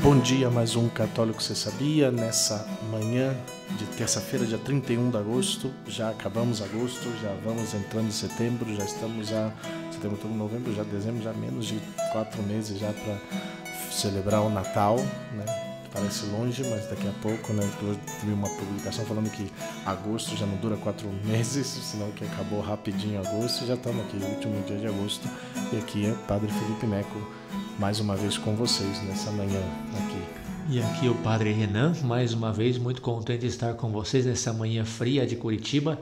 Bom dia, mais um Católico Você Sabia, nessa manhã de terça-feira, dia 31 de agosto, já acabamos agosto, já vamos entrando em setembro, já estamos a setembro, outubro, novembro, já dezembro, já menos de 4 meses já para celebrar o Natal, né? Parece longe, mas daqui a pouco, né? Eu vi uma publicação falando que agosto já não dura 4 meses, senão que acabou rapidinho agosto, já estamos aqui, último dia de agosto, e aqui é Padre Felipe Neco, mais uma vez com vocês nessa manhã aqui. E aqui o Padre Renan, mais uma vez muito contente de estar com vocês nessa manhã fria de Curitiba,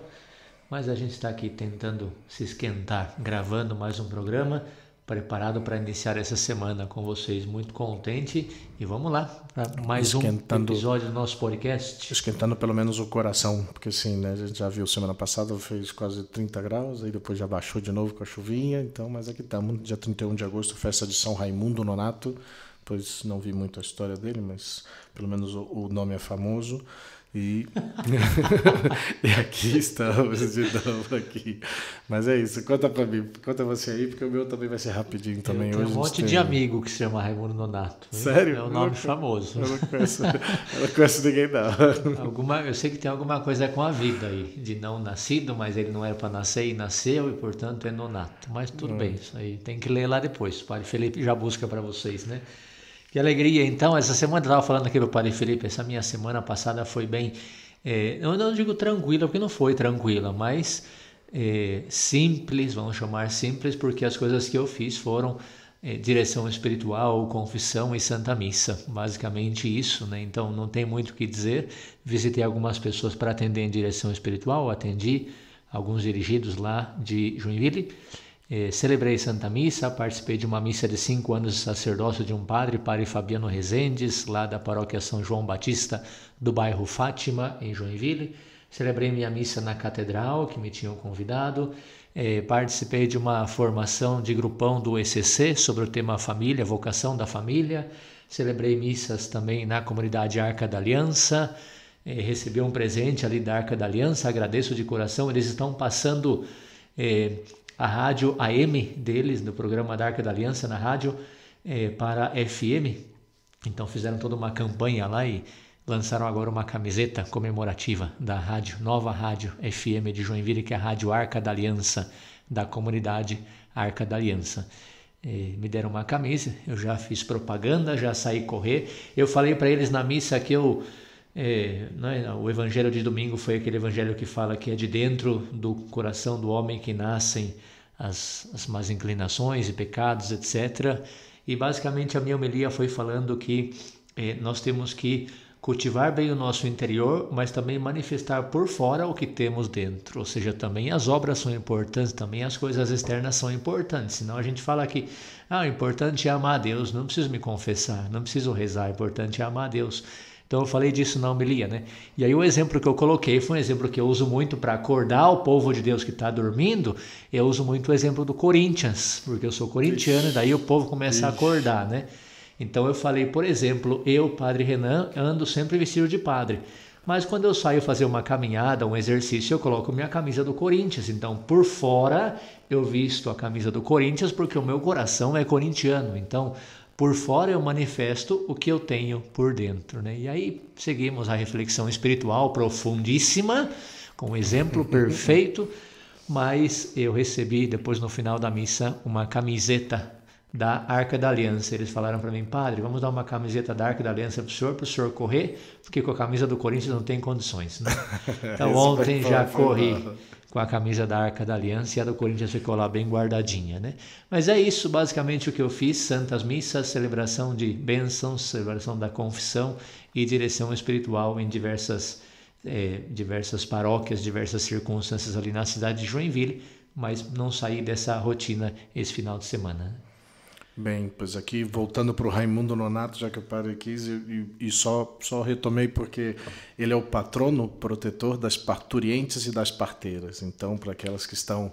mas a gente está aqui tentando se esquentar, gravando mais um programa, preparado para iniciar essa semana com vocês, muito contente, e vamos lá para mais um episódio do nosso podcast. Esquentando pelo menos o coração, porque assim, né, a gente já viu semana passada, fez quase 30 graus, aí depois já baixou de novo com a chuvinha, então, mas aqui estamos, dia 31 de agosto, festa de São Raimundo Nonato, pois não vi muito a história dele, mas pelo menos o nome é famoso. E aqui estamos de novo aqui. Mas é isso, conta pra mim, conta você aí, porque o meu também vai ser rapidinho também. Eu tenho um monte de amigo que se chama Raimundo Nonato. Sério? É um nome famoso. Eu não conheço ninguém não. Eu sei que tem alguma coisa com a vida aí, de não nascido, mas ele não era para nascer e nasceu, e portanto é Nonato. Mas tudo bem, isso aí tem que ler lá depois. O Padre Felipe já busca para vocês, né? Que alegria, então, essa semana eu estava falando aqui para o Padre Felipe, essa minha semana passada foi bem, eu não digo tranquila, porque não foi tranquila, mas simples, vamos chamar simples, porque as coisas que eu fiz foram direção espiritual, confissão e Santa Missa, basicamente isso, né? Então não tem muito o que dizer, visitei algumas pessoas para atender em direção espiritual, atendi alguns dirigidos lá de Joinville, celebrei Santa Missa, participei de uma missa de 5 anos de sacerdócio de um padre Fabiano Rezendes, lá da paróquia São João Batista, do bairro Fátima, em Joinville. Celebrei minha missa na catedral, que me tinham convidado. Participei de uma formação de grupão do ECC sobre o tema família, vocação da família. Celebrei missas também na comunidade Arca da Aliança. Recebi um presente ali da Arca da Aliança, agradeço de coração. Eles estão passando a rádio AM deles, do programa da Arca da Aliança na rádio, para FM. Então fizeram toda uma campanha lá e lançaram agora uma camiseta comemorativa da rádio, nova rádio FM de Joinville, que é a Rádio Arca da Aliança, da comunidade Arca da Aliança. Me deram uma camisa, eu já fiz propaganda, já saí correr. Eu falei para eles na missa que o evangelho de domingo foi aquele evangelho que fala que é de dentro do coração do homem que nascem as más inclinações e pecados, etc. E basicamente a minha homilia foi falando que nós temos que cultivar bem o nosso interior, mas também manifestar por fora o que temos dentro. Ou seja, também as obras são importantes, também as coisas externas são importantes. Senão a gente fala que o importante é amar a Deus, não preciso me confessar, não preciso rezar, o importante é amar a Deus. Então eu falei disso na homilia, né? E aí o exemplo que eu coloquei foi um exemplo que eu uso muito para acordar o povo de Deus que está dormindo. Eu uso muito o exemplo do Corinthians, porque eu sou corintiano, e daí o povo começa a acordar, né? Então eu falei, por exemplo, eu, Padre Renan, ando sempre vestido de padre. Mas quando eu saio fazer uma caminhada, um exercício, eu coloco minha camisa do Corinthians. Então por fora eu visto a camisa do Corinthians porque o meu coração é corintiano. Então por fora eu manifesto o que eu tenho por dentro, né? E aí seguimos a reflexão espiritual profundíssima, com um exemplo perfeito, mas eu recebi depois no final da missa uma camiseta da Arca da Aliança. Eles falaram para mim, padre, vamos dar uma camiseta da Arca da Aliança para o senhor correr, porque com a camisa do Corinthians não tem condições, né? Então ontem já corri com a camisa da Arca da Aliança e a do Corinthians ficou lá bem guardadinha, né? Mas é isso basicamente o que eu fiz, santas missas, celebração de bênçãos, celebração da confissão e direção espiritual em diversas paróquias, diversas circunstâncias ali na cidade de Joinville, mas não saí dessa rotina esse final de semana. Bem, pois aqui voltando para o Raimundo Nonato, já que o padre quis, e só retomei porque ele é o patrono protetor das parturientes e das parteiras. Então, para aquelas que estão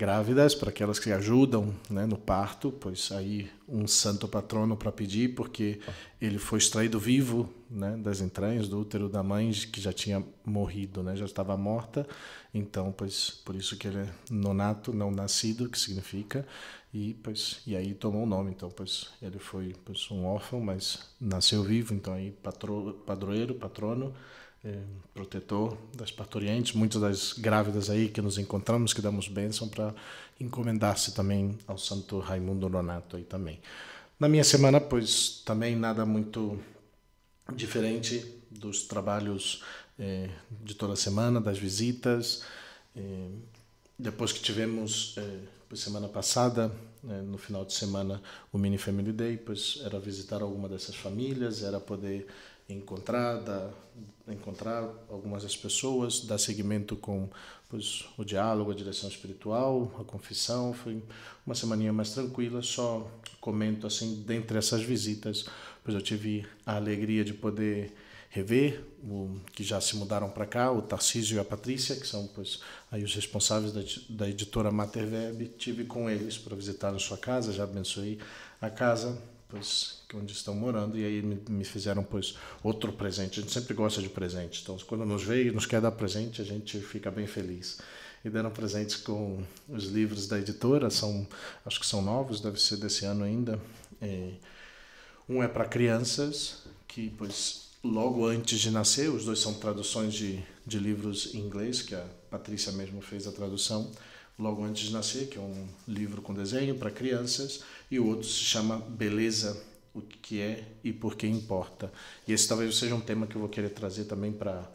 grávidas, para aquelas que ajudam, né, no parto, pois aí um santo patrono para pedir, porque ele foi extraído vivo, né, das entranhas do útero da mãe, que já tinha morrido, né, já estava morta. Então, pois, por isso que ele é nonato, não nascido, que significa, e aí tomou o nome. Então, pois, ele foi, pois, um órfão, mas nasceu vivo. Então aí padroeiro, patrono, protetor das parturientes, muitas das grávidas aí que nos encontramos, que damos bênção, para encomendar-se também ao Santo Raimundo Nonato aí também. Na minha semana, pois, também nada muito diferente dos trabalhos de toda semana, das visitas. Depois que tivemos, semana passada, no final de semana, o Mini Family Day, pois era visitar alguma dessas famílias, era poder encontrar algumas das pessoas, dar seguimento com, pois, o diálogo, a direção espiritual, a confissão. Foi uma semaninha mais tranquila. Só comento assim, dentre essas visitas, pois eu tive a alegria de poder rever que já se mudaram para cá, o Tarcísio e a Patrícia, que são, pois, aí os responsáveis da editora Mater Verbi. Tive com eles para visitar a sua casa, já abençoei a casa, pois, onde estão morando, e aí me fizeram, pois, outro presente. A gente sempre gosta de presente, então quando nos vê e nos quer dar presente, a gente fica bem feliz. E deram presentes com os livros da editora, acho que são novos, deve ser desse ano ainda. Um é para crianças, que, pois, logo antes de nascer, os dois são traduções de livros em inglês, que a Patrícia mesmo fez a tradução, logo antes de nascer, que é um livro com desenho para crianças, e o outro se chama Beleza, o que é e por que importa. E esse talvez seja um tema que eu vou querer trazer também para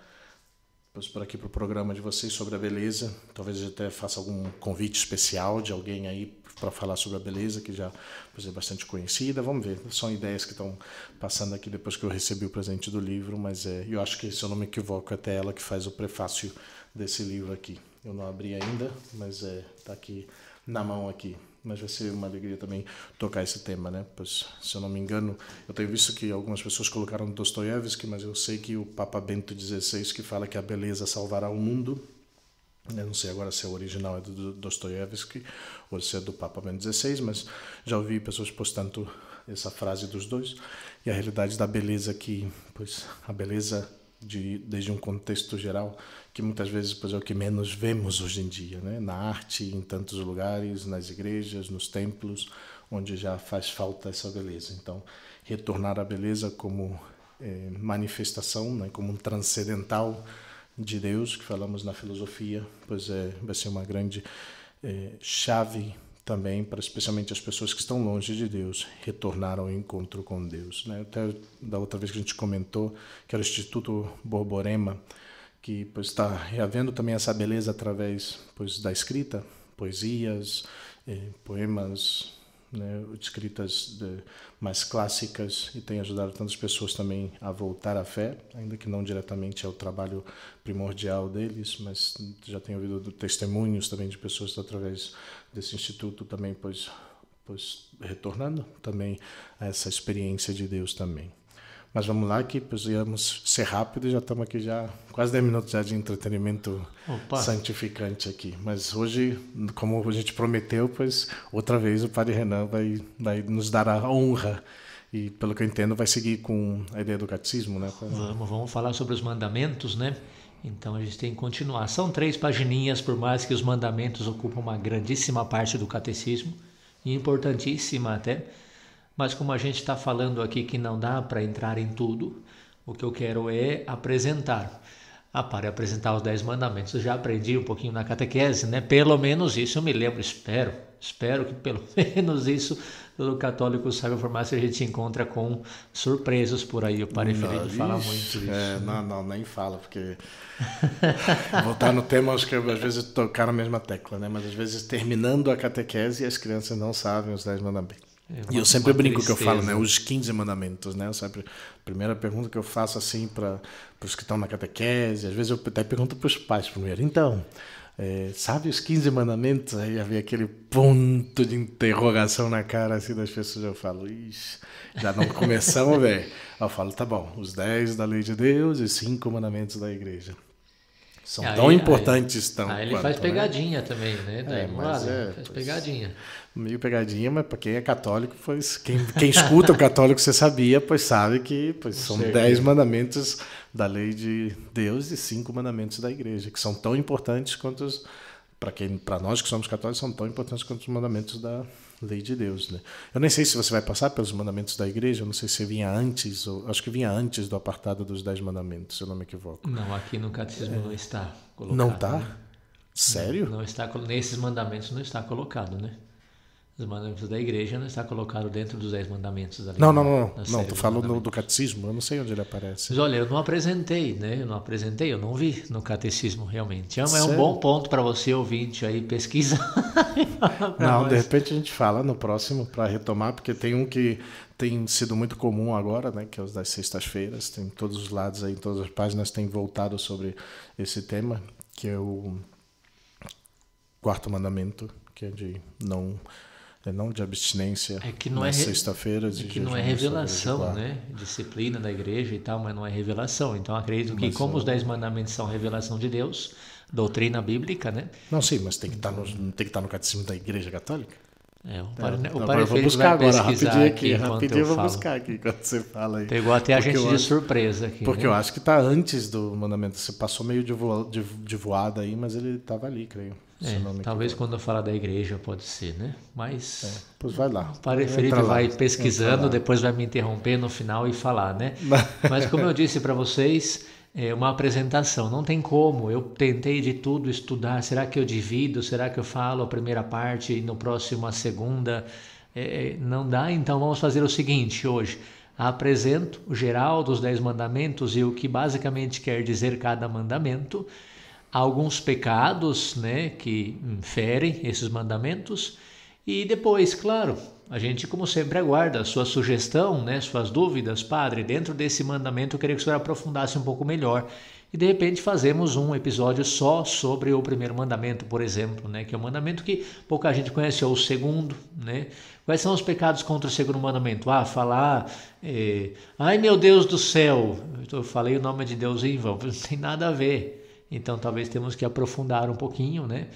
aqui para o programa de vocês, sobre a beleza. Talvez eu até faça algum convite especial de alguém aí para falar sobre a beleza, que já, pois, é bastante conhecida. Vamos ver, são ideias que estão passando aqui depois que eu recebi o presente do livro, mas eu acho que, se eu não me equivoco, é até ela que faz o prefácio desse livro aqui. Eu não abri ainda, mas está aqui na mão aqui. Mas vai ser uma alegria também tocar esse tema, né? Pois, se eu não me engano, eu tenho visto que algumas pessoas colocaram Dostoiévski, mas eu sei que o Papa Bento XVI, que fala que a beleza salvará o mundo, eu não sei agora se é o original é do Dostoiévski ou se é do Papa Bento XVI, mas já ouvi pessoas postando essa frase dos dois, e a realidade da beleza aqui, pois, a beleza desde um contexto geral, que muitas vezes, pois, é o que menos vemos hoje em dia, né? Na arte, em tantos lugares, nas igrejas, nos templos, onde já faz falta essa beleza. Então, retornar à beleza como manifestação, né? Como um transcendental de Deus, que falamos na filosofia, pois vai ser uma grande chave também para, especialmente, as pessoas que estão longe de Deus, retornar ao encontro com Deus, né? Até da outra vez que a gente comentou, que era o Instituto Borborema, que, pois, está reavendo também essa beleza através, pois, da escrita, poesias, poemas, né, escritas mais clássicas, e tem ajudado tantas pessoas também a voltar à fé, ainda que não diretamente é o trabalho primordial deles, mas já tenho ouvido testemunhos também de pessoas através desse instituto também, pois retornando também a essa experiência de Deus também. Mas vamos lá, que íamos ser rápido, e já estamos aqui já quase 10 minutos já de entretenimento santificante aqui. Mas hoje, como a gente prometeu, pois outra vez o Padre Renan vai nos dar a honra, e, pelo que eu entendo, vai seguir com a ideia do catecismo, né? Vamos falar sobre os mandamentos, né? Então a gente tem que continuar. São 3 pagininhas, por mais que os mandamentos ocupam uma grandíssima parte do catecismo, e importantíssima até. Mas como a gente está falando aqui que não dá para entrar em tudo, o que eu quero é apresentar. Para apresentar os 10 mandamentos, eu já aprendi um pouquinho na catequese, né? Pelo menos isso eu me lembro, espero que pelo menos isso o católico saiba formar, se a gente encontra com surpresas por aí. O Padre Felipe fala muito isso. Não, nem fala, porque voltar no tema, acho que às vezes tocar na mesma tecla, né? Mas às vezes terminando a catequese, as crianças não sabem os 10 mandamentos. E eu sempre brinco que eu falo, né, os 15 mandamentos, né? A primeira pergunta que eu faço assim para os que estão na catequese, às vezes eu até pergunto para os pais primeiro. Então, sabe os 15 mandamentos? Aí havia aquele ponto de interrogação na cara assim das pessoas. Eu falo, ixi, já não começamos, velho. Eu falo, tá bom, os 10 da lei de Deus e 5 mandamentos da igreja. São tão importantes tão Aí ele quanto, faz né? pegadinha também, né? Daí mas faz pegadinha. Meio pegadinha, mas para quem é católico, pois quem escuta o católico, você sabia, pois sabe que são 10 mandamentos da lei de Deus e 5 mandamentos da igreja, que são tão importantes quanto para nós que somos católicos, são tão importantes quanto os mandamentos da lei de Deus, né? Eu nem sei se você vai passar pelos mandamentos da igreja, eu não sei se vinha antes, acho que vinha antes do apartado dos 10 mandamentos, se eu não me equivoco. Não, aqui no catecismo não está colocado. Não está? Né? Sério? Não está, nesses mandamentos não está colocado, né? Os mandamentos da igreja não está colocado dentro dos 10 mandamentos. Ali não, tu falou do catecismo, eu não sei onde ele aparece. Mas olha, eu não apresentei, né? Eu não vi no catecismo realmente. É um bom ponto para você, ouvinte, aí pesquisar. Não, de repente a gente fala no próximo para retomar, porque tem um que tem sido muito comum agora, né? Que é os das sextas-feiras, tem em todos os lados aí, em todas as páginas tem voltado sobre esse tema, que é o 4º mandamento, que é de não de abstinência na sexta-feira. Que não é revelação, né? Disciplina da igreja e tal, mas não é revelação. Então acredito que como os 10 mandamentos são revelação de Deus, doutrina bíblica, né? Não, sim, mas tem que estar no catecismo da igreja católica. O Padre Felipe vai pesquisar rapidinho eu vou buscar aqui enquanto você fala aí. Pegou até a gente de surpresa aqui. Porque eu acho que está antes do mandamento. Você passou meio de voada aí, mas ele estava ali, creio. Talvez quando eu falar da igreja pode ser, né? Mas pois vai lá. O Padre Felipe vai pesquisando, depois vai me interromper no final e falar, né? Mas como eu disse para vocês, é uma apresentação, não tem como. Eu tentei de tudo estudar. Será que eu divido? Será que eu falo a primeira parte e no próximo a segunda? Não dá, então vamos fazer o seguinte hoje. Apresento o geral dos 10 mandamentos e o que basicamente quer dizer cada mandamento. Alguns pecados, né, que inferem esses mandamentos. E depois, claro, a gente, como sempre, aguarda a sua sugestão, né, suas dúvidas. Padre, dentro desse mandamento eu queria que o senhor aprofundasse um pouco melhor. E de repente fazemos um episódio só sobre o 1º mandamento, por exemplo, né, que é um mandamento que pouca gente conhece, ou o 2º, né? Quais são os pecados contra o 2º mandamento? Falar, ai meu Deus do céu, eu falei o nome de Deus em vão, não tem nada a ver. Então talvez temos que aprofundar um pouquinho, né?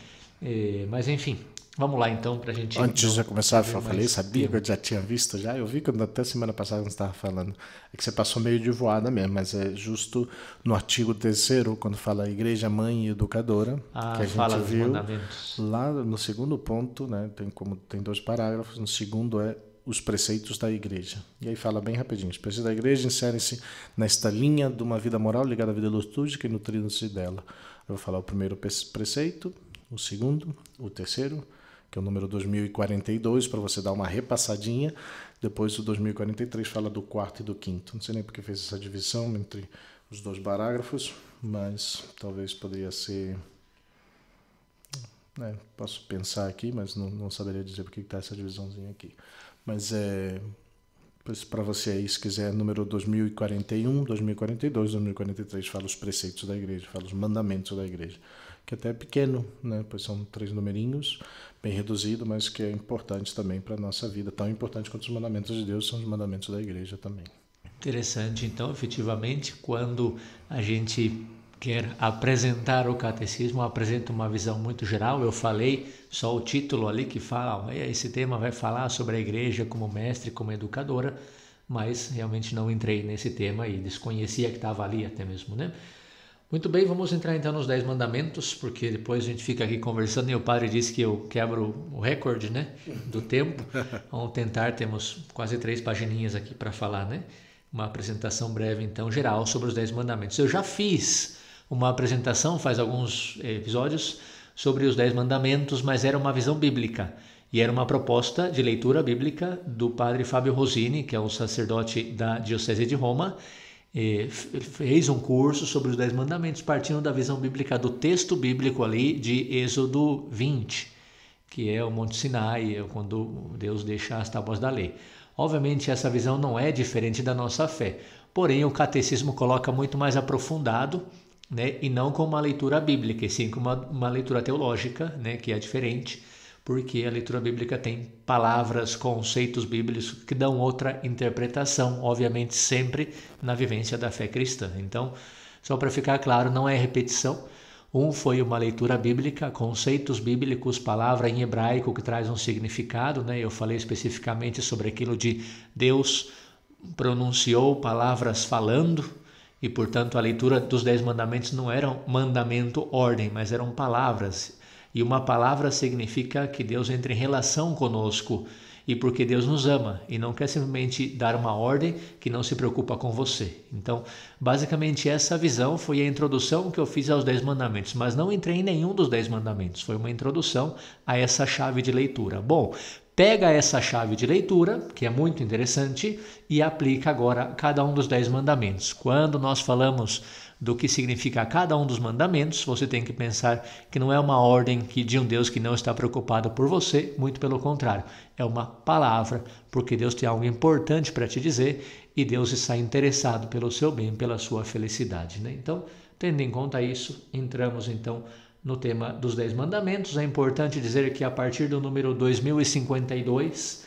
Mas enfim, vamos lá então para a gente... Antes de começar, eu falei, sabia que eu já tinha visto já? Eu vi quando até semana passada você estava falando. É que você passou meio de voada mesmo, mas é justo no artigo 3º, quando fala Igreja Mãe e Educadora, que a gente viu lá no 2º ponto, né? Tem 2 parágrafos, no 2º os preceitos da igreja. E aí fala bem rapidinho. Os preceitos da igreja inserem-se nesta linha de uma vida moral ligada à vida litúrgica e nutrindo-se dela. Eu vou falar o primeiro preceito, o 2º, o 3º, que é o número 2042, para você dar uma repassadinha. Depois o 2043 fala do 4º e do 5º. Não sei nem porque fez essa divisão entre os 2 parágrafos, mas talvez poderia ser... posso pensar aqui, mas não saberia dizer por que está essa divisãozinha aqui. Mas para você aí, se quiser, número 2041, 2042, 2043, fala os preceitos da igreja, fala os mandamentos da igreja, que até é pequeno, né? Pois são 3 numerinhos, bem reduzido, mas que é importante também para a nossa vida, tão importante quanto os mandamentos de Deus são os mandamentos da igreja também. Interessante, então, efetivamente, quando a gente quer apresentar o catecismo, apresenta uma visão muito geral. Eu falei só o título ali que fala, esse tema vai falar sobre a igreja como mestre, como educadora, mas realmente não entrei nesse tema e desconhecia que estava ali até mesmo, né? Muito bem, vamos entrar então nos 10 mandamentos, porque depois a gente fica aqui conversando e o padre disse que eu quebro o recorde, né, do tempo. Vamos tentar, temos quase 3 pagininhas aqui para falar, né? Uma apresentação breve então geral sobre os 10 mandamentos. Eu já fiz uma apresentação faz alguns episódios sobre os 10 mandamentos, mas era uma visão bíblica e era uma proposta de leitura bíblica do padre Fábio Rosini, que é um sacerdote da Diocese de Roma. Fez um curso sobre os 10 mandamentos partindo da visão bíblica do texto bíblico ali de Êxodo 20, que é o Monte Sinai, quando Deus deixa as tábuas da lei. Obviamente essa visão não é diferente da nossa fé, porém o catecismo coloca muito mais aprofundado, né, e não com uma leitura bíblica, e sim com uma leitura teológica, né, que é diferente, porque a leitura bíblica tem palavras, conceitos bíblicos que dão outra interpretação, obviamente sempre na vivência da fé cristã. Então, só para ficar claro, não é repetição. Um foi uma leitura bíblica, conceitos bíblicos, palavra em hebraico que traz um significado, né? Eu falei especificamente sobre aquilo de Deus pronunciou palavras falando, e portanto a leitura dos 10 mandamentos não era um mandamento, ordem, mas eram palavras. E uma palavra significa que Deus entra em relação conosco, e porque Deus nos ama e não quer simplesmente dar uma ordem que não se preocupa com você. Então, basicamente essa visão foi a introdução que eu fiz aos 10 mandamentos, mas não entrei em nenhum dos 10 mandamentos, foi uma introdução a essa chave de leitura. Bom, pega essa chave de leitura, que é muito interessante, e aplica agora cada um dos 10 mandamentos. Quando nós falamos do que significa cada um dos mandamentos, você tem que pensar que não é uma ordem de um Deus que não está preocupado por você, muito pelo contrário, é uma palavra, porque Deus tem algo importante para te dizer e Deus está interessado pelo seu bem, pela sua felicidade, né? Então, tendo em conta isso, entramos então no tema dos 10 mandamentos. É importante dizer que a partir do número 2052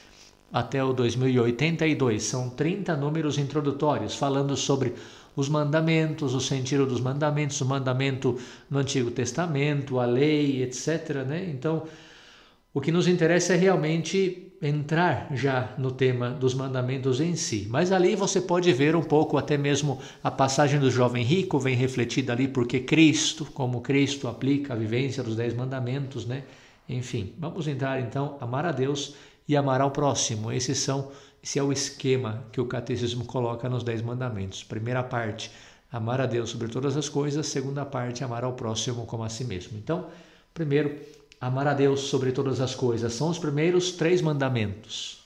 até o 2082 são 30 números introdutórios falando sobre os mandamentos, o sentido dos mandamentos, o mandamento no Antigo Testamento, a lei, etc., né? Então, o que nos interessa é realmente entrar já no tema dos mandamentos em si. Mas ali você pode ver um pouco, até mesmo a passagem do jovem rico vem refletida ali, porque Cristo, como Cristo aplica a vivência dos 10 mandamentos, né? Enfim, vamos entrar então, amar a Deus e amar ao próximo. Esse é o esquema que o catecismo coloca nos 10 mandamentos. Primeira parte, amar a Deus sobre todas as coisas. Segunda parte, amar ao próximo como a si mesmo. Então, primeiro, amar a Deus sobre todas as coisas. São os primeiros 3 mandamentos.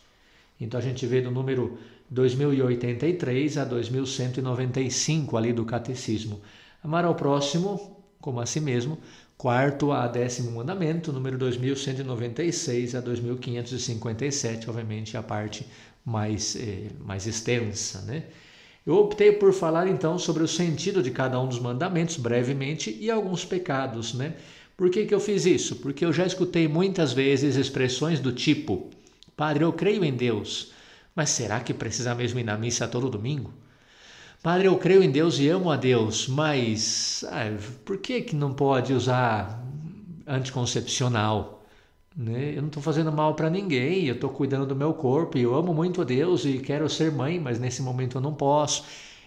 Então, a gente vê do número 2083 a 2195 ali do catecismo. Amar ao próximo como a si mesmo. Quarto a 10º mandamento, número 2196 a 2557, obviamente a parte mais extensa, né? Eu optei por falar então sobre o sentido de cada um dos mandamentos brevemente e alguns pecados, né? Por que eu fiz isso? Porque eu já escutei muitas vezes expressões do tipo: Padre, eu creio em Deus, mas será que precisa mesmo ir na missa todo domingo? Padre, eu creio em Deus e amo a Deus, mas por que não pode usar anticoncepcional? Né? Eu não estou fazendo mal para ninguém, eu estou cuidando do meu corpo e eu amo muito a Deus e quero ser mãe, mas nesse momento eu não posso.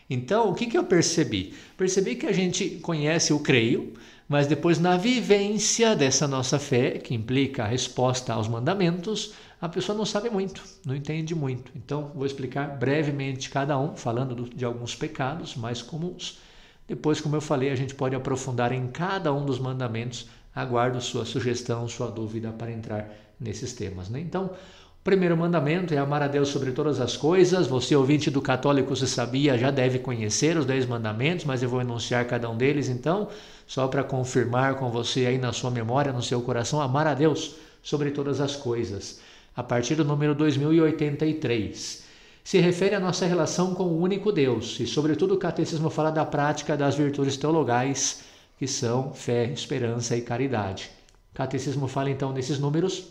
Então, o que eu percebi? Percebi que a gente conhece o creio, mas depois na vivência dessa nossa fé, que implica a resposta aos mandamentos, a pessoa não sabe muito, não entende muito. Então, vou explicar brevemente cada um, falando de alguns pecados mais comuns. Depois, como eu falei, a gente pode aprofundar em cada um dos mandamentos. Aguardo sua sugestão, sua dúvida para entrar nesses temas, né? Então, o primeiro mandamento é amar a Deus sobre todas as coisas. Você, ouvinte do Católico Se Sabia, já deve conhecer os 10 mandamentos, mas eu vou enunciar cada um deles, então, só para confirmar com você aí na sua memória, no seu coração, amar a Deus sobre todas as coisas. A partir do número 2083. Se refere à nossa relação com o único Deus, e sobretudo o catecismo fala da prática das virtudes teologais, que são fé, esperança e caridade. O catecismo fala então nesses números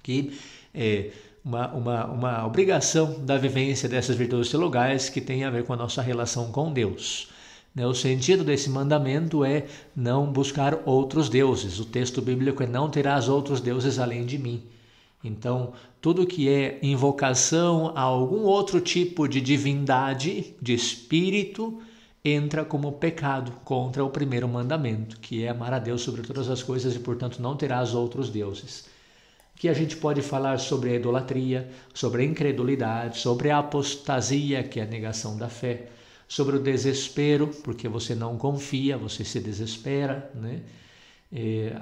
que é uma obrigação da vivência dessas virtudes teologais que tem a ver com a nossa relação com Deus. O sentido desse mandamento é não buscar outros deuses. O texto bíblico é: não terás outros deuses além de mim. Então, tudo que é invocação a algum outro tipo de divindade, de espírito, entra como pecado contra o primeiro mandamento, que é amar a Deus sobre todas as coisas e, portanto, não terás outros deuses. Que a gente pode falar sobre a idolatria, sobre a incredulidade, sobre a apostasia, que é a negação da fé, sobre o desespero, porque você não confia, você se desespera, né?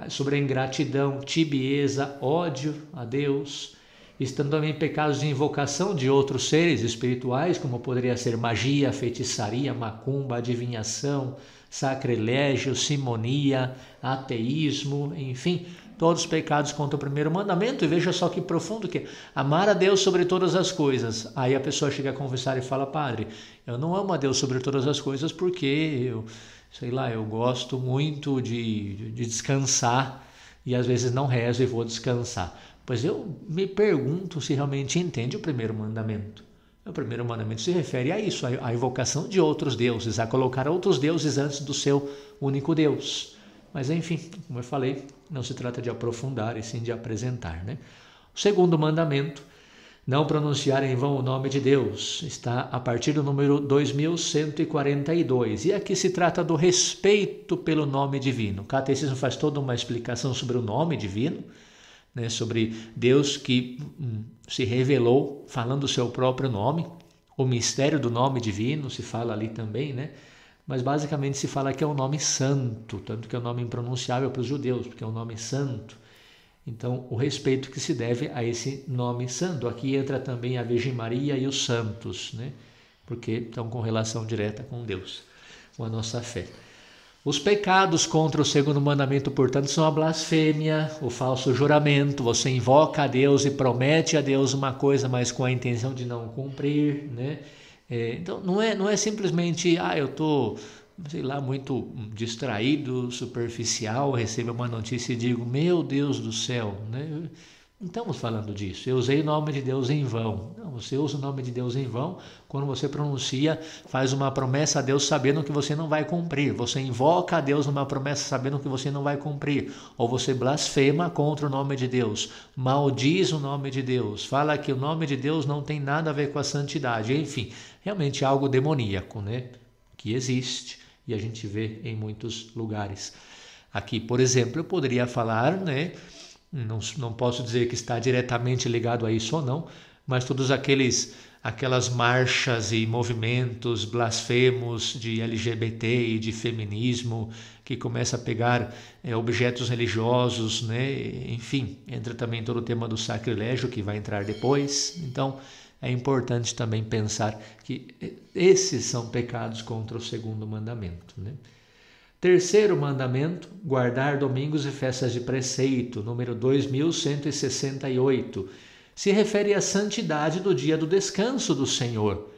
Sobre a ingratidão, tibieza, ódio a Deus. Estão também pecados de invocação de outros seres espirituais, como poderia ser magia, feitiçaria, macumba, adivinhação, sacrilégio, simonia, ateísmo, enfim, todos os pecados contra o primeiro mandamento. E veja só que profundo que é amar a Deus sobre todas as coisas. Aí a pessoa chega a confessar e fala: Padre, eu não amo a Deus sobre todas as coisas porque eu gosto muito de descansar e às vezes não rezo e vou descansar. Pois eu me pergunto se realmente entende o primeiro mandamento. O primeiro mandamento se refere a isso, à invocação de outros deuses, a colocar outros deuses antes do seu único Deus. Mas enfim, como eu falei, não se trata de aprofundar e sim de apresentar, né? O segundo mandamento, não pronunciar em vão o nome de Deus, está a partir do número 2142. E aqui se trata do respeito pelo nome divino. O catecismo faz toda uma explicação sobre o nome divino, né, sobre Deus que se revelou falando o seu próprio nome. O mistério do nome divino se fala ali também, né? Mas basicamente se fala que é um nome santo, tanto que é um nome impronunciável para os judeus, porque é um nome santo. Então, o respeito que se deve a esse nome santo. Aqui entra também a Virgem Maria e os santos, né? Porque estão com relação direta com Deus, com a nossa fé. Os pecados contra o segundo mandamento, portanto, são a blasfêmia, o falso juramento. Você invoca a Deus e promete a Deus uma coisa, mas com a intenção de não cumprir, né? Então, não é simplesmente, eu estou, sei lá, muito distraído, superficial, recebo uma notícia e digo, meu Deus do céu, né? Não estamos falando disso. Eu usei o nome de Deus em vão. Não, você usa o nome de Deus em vão quando você pronuncia, faz uma promessa a Deus sabendo que você não vai cumprir. Você invoca a Deus numa promessa sabendo que você não vai cumprir. Ou você blasfema contra o nome de Deus, maldiz o nome de Deus, fala que o nome de Deus não tem nada a ver com a santidade. Enfim, realmente é algo demoníaco, né? Que existe e a gente vê em muitos lugares. Aqui, por exemplo, eu poderia falar, né? Não posso dizer que está diretamente ligado a isso ou não, mas todos aquelas marchas e movimentos blasfemos de LGBT e de feminismo que começa a pegar objetos religiosos, né? Enfim, entra também todo o tema do sacrilégio que vai entrar depois. Então, é importante também pensar que esses são pecados contra o segundo mandamento, né? Terceiro mandamento, guardar domingos e festas de preceito, número 2168. Se refere à santidade do dia do descanso do Senhor.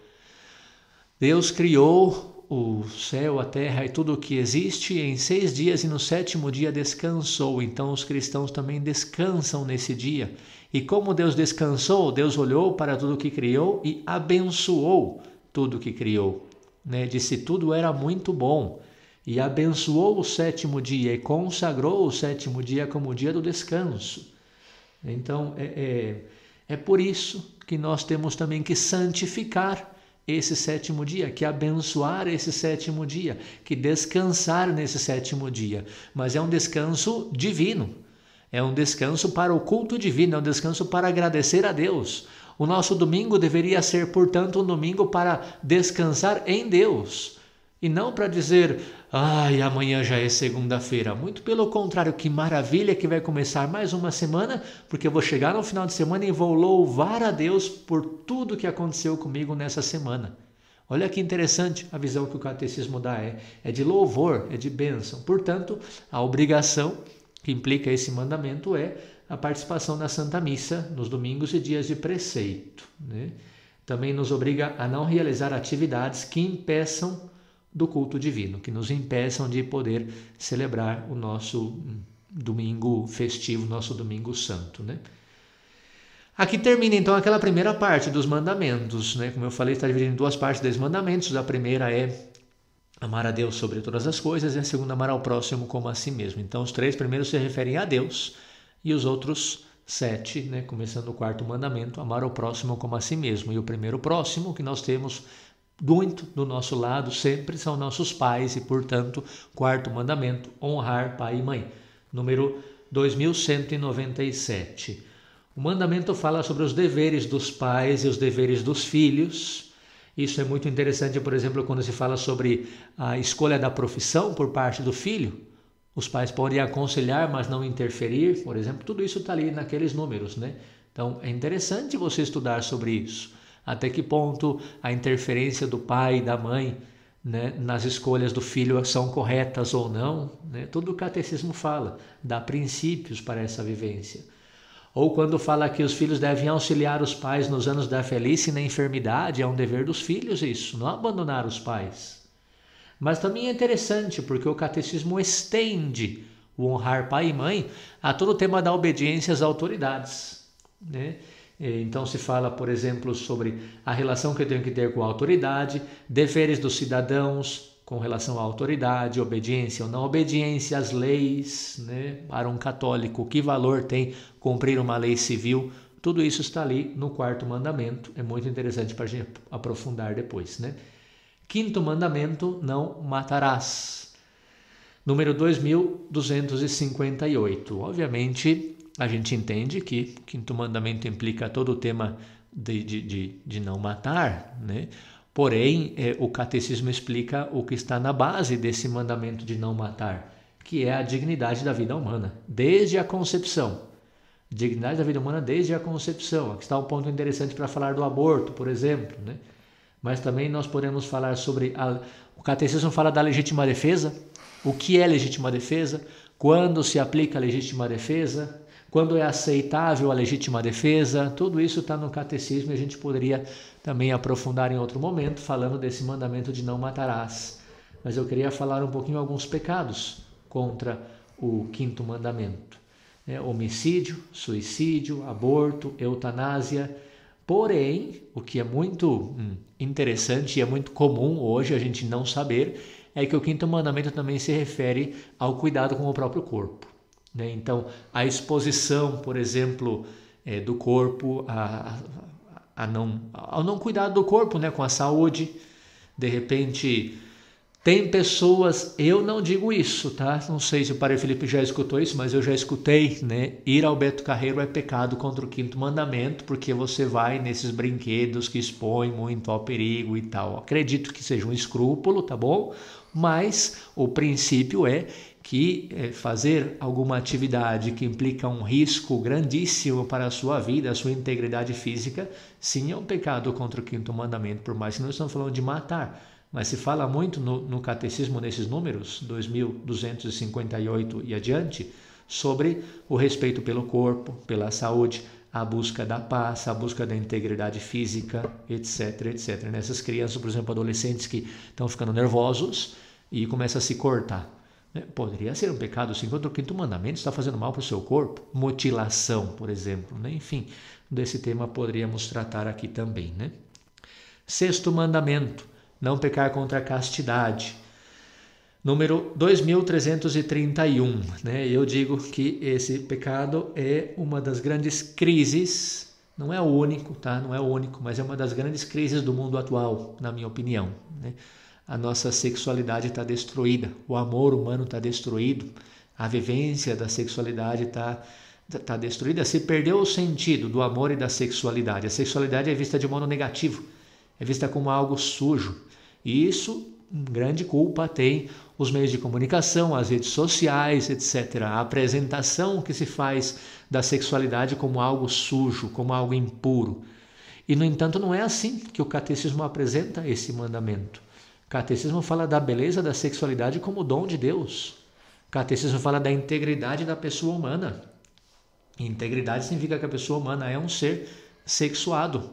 Deus criou o céu, a terra e tudo o que existe em 6 dias e no 7º dia descansou. Então os cristãos também descansam nesse dia. E como Deus descansou, Deus olhou para tudo o que criou e abençoou tudo o que criou, né? Disse tudo era muito bom. E abençoou o 7º dia e consagrou o 7º dia como o dia do descanso. Então, é por isso que nós temos também que santificar esse 7º dia, que abençoar esse 7º dia, que descansar nesse 7º dia. Mas é um descanso divino, é um descanso para o culto divino, é um descanso para agradecer a Deus. O nosso domingo deveria ser, portanto, um domingo para descansar em Deus. E não para dizer, amanhã já é segunda-feira. Muito pelo contrário, que maravilha que vai começar mais uma semana, porque eu vou chegar no final de semana e vou louvar a Deus por tudo que aconteceu comigo nessa semana. Olha que interessante a visão que o catecismo dá, é de louvor, é de bênção. Portanto, a obrigação que implica esse mandamento é a participação na Santa Missa nos domingos e dias de preceito, né? Também nos obriga a não realizar atividades que impeçam do culto divino, que nos impeçam de poder celebrar o nosso domingo festivo, nosso domingo santo, né? Aqui termina então aquela primeira parte dos mandamentos, né? Como eu falei, está dividido em 2 partes dos mandamentos. A primeira é amar a Deus sobre todas as coisas e a segunda amar ao próximo como a si mesmo. Então os 3 primeiros se referem a Deus e os outros 7, né? Começando o 4º mandamento, amar ao próximo como a si mesmo. E o primeiro próximo que nós temos muito do nosso lado sempre são nossos pais e, portanto, 4º mandamento, honrar pai e mãe. Número 2197. O mandamento fala sobre os deveres dos pais e os deveres dos filhos. Isso é muito interessante, por exemplo, quando se fala sobre a escolha da profissão por parte do filho. Os pais podem aconselhar, mas não interferir, por exemplo. Tudo isso está ali naqueles números, né? Então, é interessante você estudar sobre isso. Até que ponto a interferência do pai e da mãe, né, nas escolhas do filho são corretas ou não, né? Tudo o catecismo fala, dá princípios para essa vivência. Ou quando fala que os filhos devem auxiliar os pais nos anos da velhice e na enfermidade, é um dever dos filhos isso, não abandonar os pais. Mas também é interessante porque o catecismo estende o honrar pai e mãe a todo o tema da obediência às autoridades, né? Então se fala, por exemplo, sobre a relação que eu tenho que ter com a autoridade, deveres dos cidadãos com relação à autoridade, obediência ou não obediência às leis, né? Para um católico, que valor tem cumprir uma lei civil? Tudo isso está ali no 4º mandamento. É muito interessante para a gente aprofundar depois, né? 5º mandamento, não matarás. Número 2258. Obviamente, a gente entende que o 5º mandamento implica todo o tema de não matar, né? Porém, o catecismo explica o que está na base desse mandamento de não matar, que é a dignidade da vida humana, desde a concepção. Dignidade da vida humana desde a concepção. Aqui está um ponto interessante para falar do aborto, por exemplo, né? Mas também nós podemos falar sobre... O catecismo fala da legítima defesa. O que é legítima defesa? Quando se aplica a legítima defesa? Quando é aceitável a legítima defesa? Tudo isso está no catecismo e a gente poderia também aprofundar em outro momento, falando desse mandamento de não matarás. Mas eu queria falar um pouquinho alguns pecados contra o 5º mandamento. Homicídio, suicídio, aborto, eutanásia. Porém, o que é muito interessante e é muito comum hoje a gente não saber é que o 5º mandamento também se refere ao cuidado com o próprio corpo, né? Então, a exposição, por exemplo, do corpo ao não cuidar do corpo, né, com a saúde. De repente, tem pessoas, eu não digo isso, tá? Não sei se o Padre Felipe já escutou isso, mas eu já escutei, né? Ir ao Beto Carreiro é pecado contra o 5º mandamento, porque você vai nesses brinquedos que expõem muito ao perigo e tal. Acredito que seja um escrúpulo, tá bom? Mas o princípio é que fazer alguma atividade que implica um risco grandíssimo para a sua vida, a sua integridade física, sim, é um pecado contra o 5º mandamento, por mais que não estamos falando de matar. Mas se fala muito no catecismo, nesses números, 2258 e adiante, sobre o respeito pelo corpo, pela saúde, a busca da paz, a busca da integridade física, etc, etc. Nessas crianças, por exemplo, adolescentes que estão ficando nervosos e começam a se cortar. Poderia ser um pecado, sim, contra o 5º mandamento, está fazendo mal para o seu corpo. Mutilação, por exemplo, né? Enfim, desse tema poderíamos tratar aqui também, né? 6º mandamento, não pecar contra a castidade. Número 2331, né? Eu digo que esse pecado é uma das grandes crises, não é o único, tá? Não é o único, mas é uma das grandes crises do mundo atual, na minha opinião, né? A nossa sexualidade está destruída, o amor humano está destruído, a vivência da sexualidade está destruída, se perdeu o sentido do amor e da sexualidade. A sexualidade é vista de modo negativo, é vista como algo sujo. E isso, grande culpa tem os meios de comunicação, as redes sociais, etc. A apresentação que se faz da sexualidade como algo sujo, como algo impuro. E, no entanto, não é assim que o catecismo apresenta esse mandamento. O catecismo fala da beleza da sexualidade como dom de Deus. O catecismo fala da integridade da pessoa humana. Integridade significa que a pessoa humana é um ser sexuado,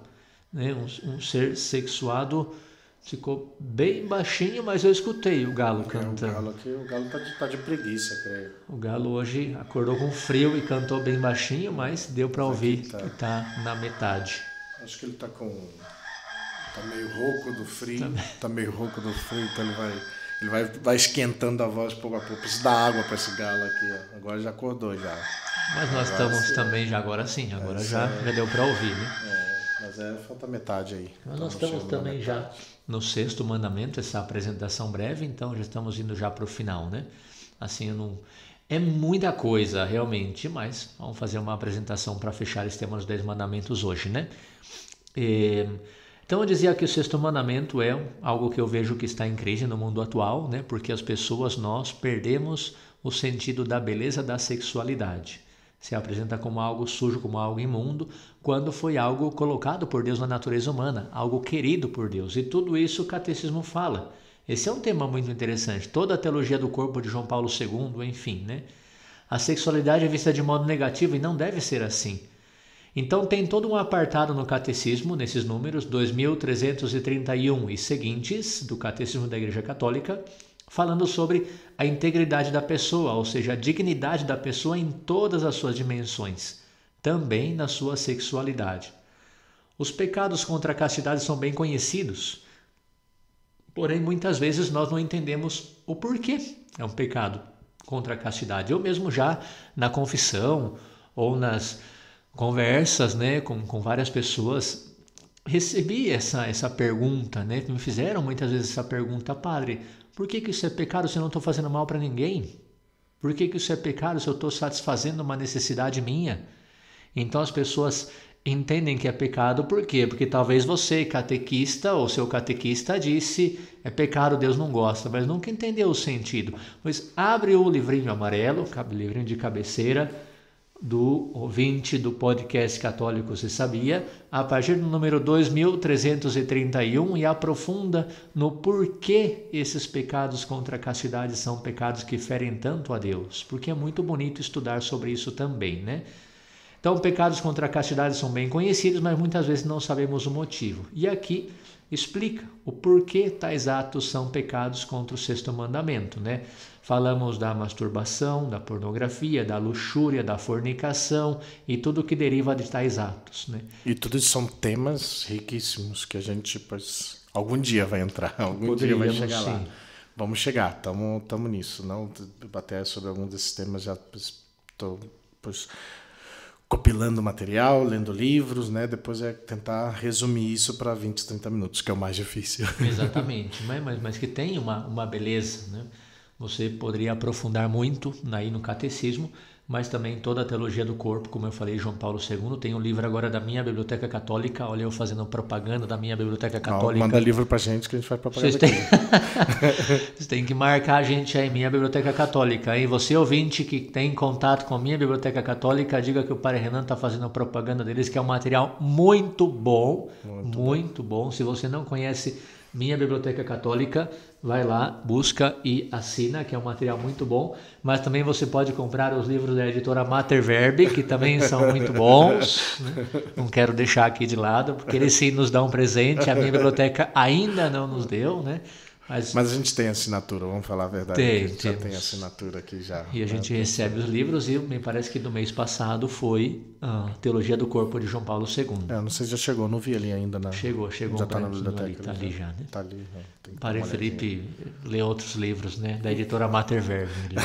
né? Um ser sexuado. Ficou bem baixinho, mas eu escutei o galo cantando. O galo tá de preguiça, creio. O galo hoje acordou com frio e cantou bem baixinho, mas deu para ouvir que tá na metade. Acho que ele tá meio rouco do frio. Tá meio rouco do frio, então ele vai esquentando a voz pouco a pouco. Preciso dar água para esse galo aqui, ó. Agora já acordou já. Mas nós estamos também já agora sim, agora já deu para ouvir, né? Mas falta metade aí. Mas nós estamos também já no 6º mandamento, essa apresentação breve, então já estamos indo já para o final, né? Assim, é muita coisa realmente, mas vamos fazer uma apresentação para fechar esse tema dos 10 mandamentos hoje, né? Então eu dizia que o 6º mandamento é algo que eu vejo que está em crise no mundo atual, né? Porque as pessoas, nós perdemos o sentido da beleza da sexualidade. Se apresenta como algo sujo, como algo imundo, quando foi algo colocado por Deus na natureza humana, algo querido por Deus. E tudo isso o catecismo fala. Esse é um tema muito interessante. Toda a teologia do corpo de João Paulo II, enfim, né? A sexualidade é vista de modo negativo e não deve ser assim. Então tem todo um apartado no catecismo, nesses números 2331 e seguintes, do Catecismo da Igreja Católica, falando sobre a integridade da pessoa, ou seja, a dignidade da pessoa em todas as suas dimensões, também na sua sexualidade. Os pecados contra a castidade são bem conhecidos. Porém, muitas vezes nós não entendemos o porquê é um pecado contra a castidade. Eu mesmo já na confissão ou nas conversas, né, com várias pessoas, recebi essa pergunta, né? Me fizeram muitas vezes essa pergunta: padre, por que isso é pecado se eu não estou fazendo mal para ninguém? Por que isso é pecado se eu estou satisfazendo uma necessidade minha? Então as pessoas entendem que é pecado, por quê? Porque talvez você, catequista, ou seu catequista disse, é pecado, Deus não gosta, mas nunca entendeu o sentido. Pois abre o livrinho amarelo, livrinho de cabeceira, do ouvinte do podcast Católico Você Sabia, a partir do número 2331, e aprofunda no porquê esses pecados contra a castidade são pecados que ferem tanto a Deus, porque é muito bonito estudar sobre isso também, né? Então, pecados contra a castidade são bem conhecidos, mas muitas vezes não sabemos o motivo. E aqui explica o porquê tais atos são pecados contra o sexto mandamento, né? Falamos da masturbação, da pornografia, da luxúria, da fornicação e tudo que deriva de tais atos, né? E tudo isso são temas riquíssimos que a gente, pois, algum dia vai entrar, dia vai chegar lá. Vamos chegar, estamos nisso. Não até sobre algum desses temas já estou, pois, compilando material, lendo livros, né? Depois é tentar resumir isso para 20, 30 minutos, que é o mais difícil. Exatamente, mas que tem uma beleza, né? Você poderia aprofundar muito aí no catecismo, mas também toda a teologia do corpo, como eu falei, João Paulo II. Tem um livro agora da minha biblioteca católica, olha eu fazendo propaganda da minha biblioteca católica. Manda livro pra gente que a gente vai propagar aqui. Vocês têm que marcar a gente aí, minha biblioteca católica. E você, ouvinte, que tem contato com a minha biblioteca católica, diga que o Padre Renan está fazendo propaganda deles, que é um material muito bom, muito bom. Se você não conhece minha biblioteca católica, vai lá, busca e assina, que é um material muito bom. Mas também você pode comprar os livros da editora Mater Verbi, que também são muito bons, né? Não quero deixar aqui de lado, porque eles sim nos dão um presente. A minha biblioteca ainda não nos deu, né? Mas a gente tem assinatura, vamos falar a verdade. A gente já tem assinatura aqui já. E a gente recebe os livros, e me parece que do mês passado foi a Teologia do Corpo de João Paulo II. Não sei se já chegou, não vi ali ainda. Chegou já está na biblioteca. Está ali já, né? Está ali. Padre Felipe lê outros livros, né? Da editora Mater Verbi.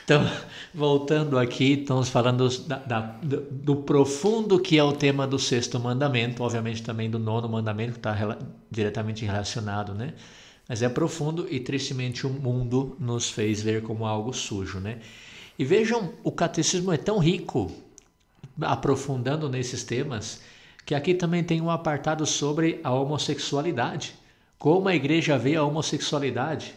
Então, voltando aqui, estamos falando do profundo que é o tema do sexto mandamento, obviamente também do nono mandamento, que está diretamente relacionado, né? Mas é profundo e tristemente o mundo nos fez ver como algo sujo, né? E vejam, o catecismo é tão rico, aprofundando nesses temas, que aqui também tem um apartado sobre a homossexualidade. Como a igreja vê a homossexualidade.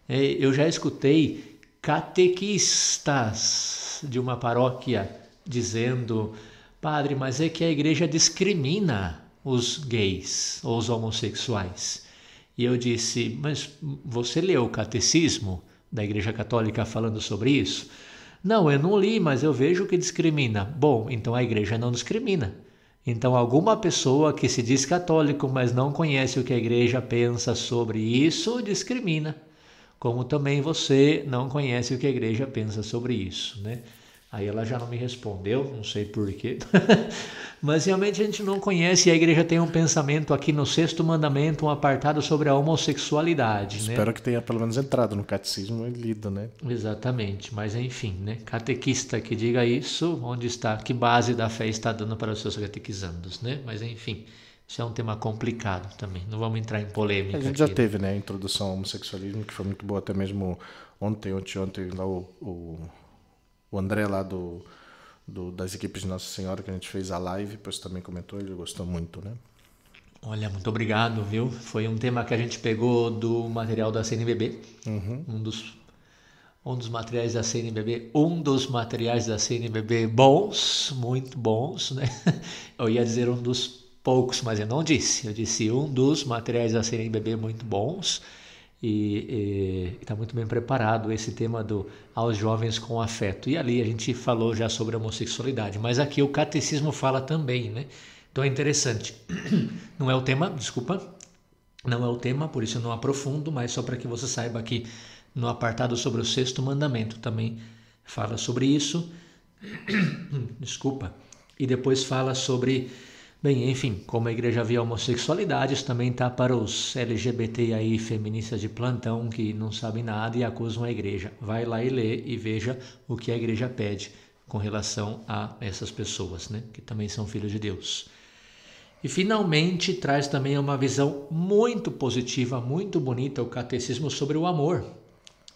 Eu já escutei catequistas de uma paróquia dizendo: padre, mas é que a igreja discrimina os gays ou os homossexuais. E eu disse: mas você leu o catecismo da Igreja Católica falando sobre isso? Não, eu não li, mas eu vejo que discrimina. Bom, então a igreja não discrimina. Então alguma pessoa que se diz católico, mas não conhece o que a igreja pensa sobre isso, discrimina. Como também você não conhece o que a igreja pensa sobre isso, né? Aí ela já não me respondeu, não sei porquê. Mas realmente a gente não conhece, e a igreja tem um pensamento aqui no sexto mandamento, um apartado sobre a homossexualidade. Espero, né, que tenha pelo menos entrado no catecismo e lido, né? Exatamente, mas enfim, né? Catequista que diga isso, onde está, que base da fé está dando para os seus catequizandos, né? Mas enfim, isso é um tema complicado também, não vamos entrar em polêmica. A gente já teve, né, a introdução ao homossexualismo, que foi muito boa, até mesmo ontem lá o André lá das equipes de Nossa Senhora, que a gente fez a live, depois também comentou, ele gostou muito, né? Olha, muito obrigado, viu? Foi um tema que a gente pegou do material da CNBB, um dos materiais da CNBB, bons, muito bons, né? Eu ia dizer um dos poucos, mas eu não disse. Eu disse um dos materiais da CNBB muito bons, e está muito bem preparado esse tema aos jovens com afeto. E ali a gente falou já sobre a homossexualidade, mas aqui o catecismo fala também, né? Então é interessante. Não é o tema, por isso eu não aprofundo, mas só para que você saiba que no apartado sobre o sexto mandamento também fala sobre isso. Desculpa. E depois fala sobre Bem, enfim, como a igreja vê a homossexualidade, isso também está para os LGBT aí, feministas de plantão, que não sabem nada e acusam a igreja. Vai lá e lê e veja o que a igreja pede com relação a essas pessoas, né, que também são filhos de Deus. E finalmente traz também uma visão muito positiva, muito bonita, o catecismo sobre o amor,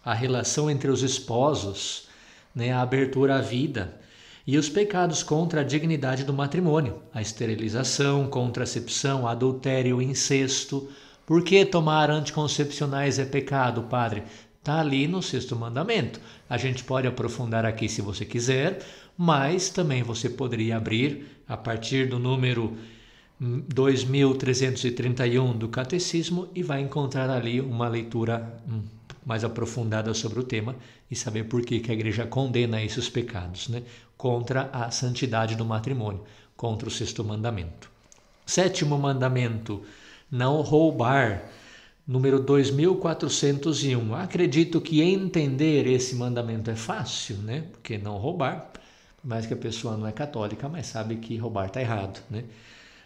a relação entre os esposos, né, a abertura à vida e os pecados contra a dignidade do matrimônio, a esterilização, contracepção, adultério, incesto. Por que tomar anticoncepcionais é pecado, padre? Está ali no 6º mandamento. A gente pode aprofundar aqui se você quiser, mas também você poderia abrir a partir do número 2331 do Catecismo e vai encontrar ali uma leitura mais aprofundada sobre o tema e saber por que a igreja condena esses pecados, né? Contra a santidade do matrimônio, contra o 6º mandamento. 7º mandamento, não roubar, número 2401. Acredito que entender esse mandamento é fácil, né? Porque não roubar, por mais que a pessoa não é católica, mas sabe que roubar está errado, né?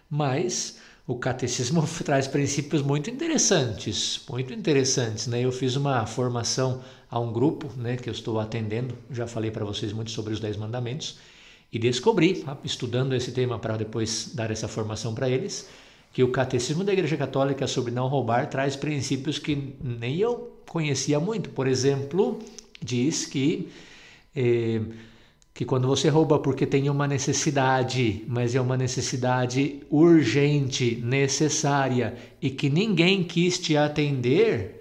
Mas o catecismo traz princípios muito interessantes, né? Eu fiz uma formação a um grupo, né, que eu estou atendendo, já falei para vocês muito sobre os 10 mandamentos, e descobri, estudando esse tema para depois dar essa formação para eles, que o catecismo da Igreja Católica sobre não roubar traz princípios que nem eu conhecia muito. Por exemplo, diz que quando você rouba porque tem uma necessidade, mas é uma necessidade urgente, necessária, e que ninguém quis te atender,